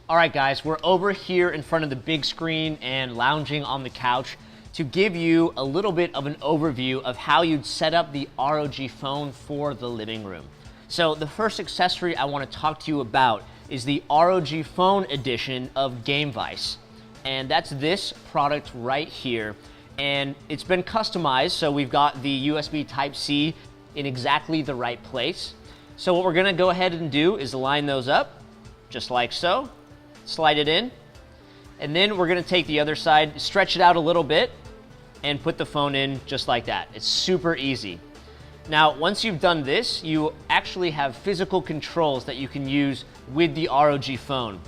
All right, guys, we're over here in front of the big screen and lounging on the couch to give you a little bit of an overview of how you'd set up the ROG Phone for the living room. So the first accessory I want to talk to you about is the ROG Phone edition of Gamevice. And that's this product right here. And it's been customized, so we've got the USB Type-C in exactly the right place. So what we're gonna go ahead and do is line those up, just like so. Slide it in, and then we're gonna take the other side, stretch it out a little bit, and put the phone in just like that. It's super easy. Now, once you've done this, you actually have physical controls that you can use with the ROG Phone.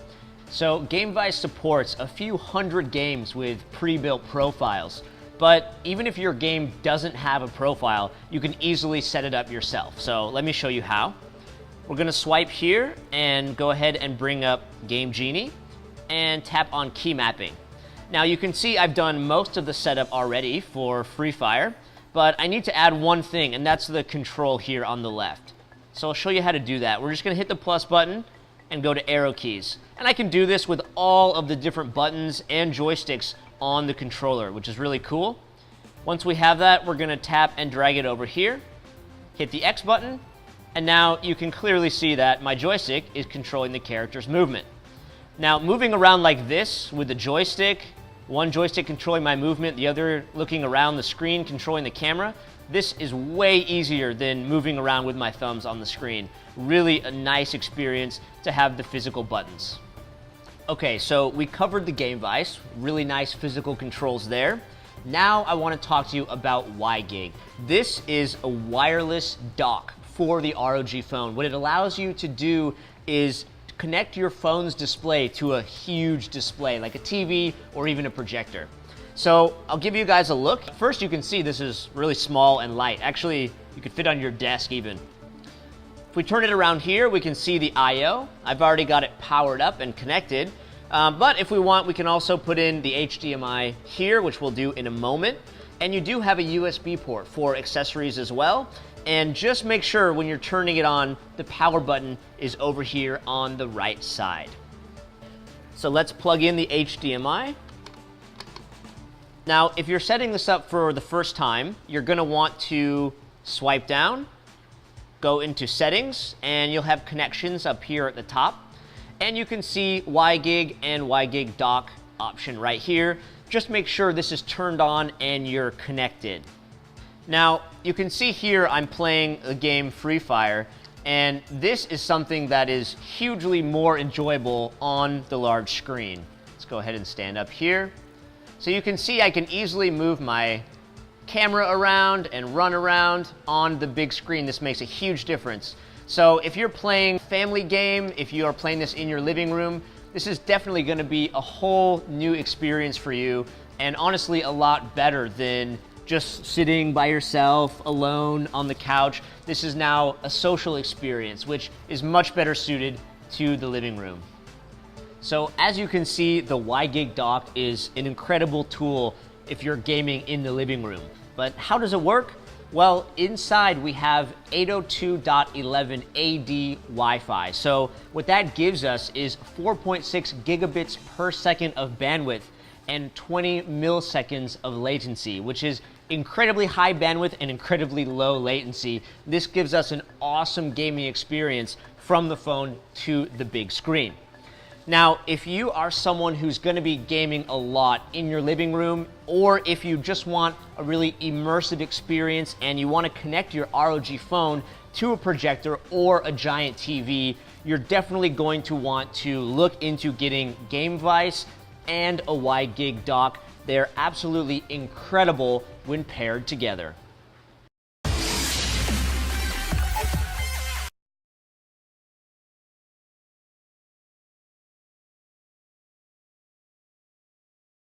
So Gamevice supports a few hundred games with pre-built profiles, but even if your game doesn't have a profile, you can easily set it up yourself. So let me show you how. We're gonna swipe here and go ahead and bring up Game Genie and tap on key mapping. Now you can see I've done most of the setup already for Free Fire, but I need to add one thing, and that's the control here on the left. So I'll show you how to do that. We're just gonna hit the plus button and go to arrow keys. And I can do this with all of the different buttons and joysticks on the controller, which is really cool. Once we have that, we're gonna tap and drag it over here, hit the X button, and now you can clearly see that my joystick is controlling the character's movement. Now, moving around like this with the joystick, one joystick controlling my movement, the other looking around the screen controlling the camera, this is way easier than moving around with my thumbs on the screen. Really a nice experience to have the physical buttons. Okay, so we covered the Gamevice, really nice physical controls there. Now I want to talk to you about WiGig. This is a wireless dock for the ROG Phone. What it allows you to do is connect your phone's display to a huge display, like a TV or even a projector. So I'll give you guys a look. First, you can see this is really small and light. Actually, you could fit on your desk even. If we turn it around here, we can see the I/O. I've already got it powered up and connected. But if we want, we can also put in the HDMI here, which we'll do in a moment. And you do have a USB port for accessories as well. And just make sure when you're turning it on, the power button is over here on the right side. So let's plug in the HDMI. Now, if you're setting this up for the first time, you're gonna want to swipe down, go into settings, and you'll have connections up here at the top. And you can see WiGig and WiGig Dock option right here. Just make sure this is turned on and you're connected. Now, you can see here I'm playing the game Free Fire, and this is something that is hugely more enjoyable on the large screen. Let's go ahead and stand up here. So you can see I can easily move my camera around and run around on the big screen. This makes a huge difference. So if you're playing a family game, if you are playing this in your living room, this is definitely gonna be a whole new experience for you, and honestly a lot better than just sitting by yourself alone on the couch. This is now a social experience, which is much better suited to the living room. So as you can see, the WiGig Dock is an incredible tool if you're gaming in the living room. But how does it work? Well, inside we have 802.11 AD Wi-Fi. So what that gives us is 4.6 gigabits per second of bandwidth and 20 milliseconds of latency, which is incredibly high bandwidth and incredibly low latency. This gives us an awesome gaming experience from the phone to the big screen. Now, if you are someone who's gonna be gaming a lot in your living room, or if you just want a really immersive experience and you wanna connect your ROG Phone to a projector or a giant TV, you're definitely going to want to look into getting Gamevice and a WiGig dock. They're absolutely incredible when paired together.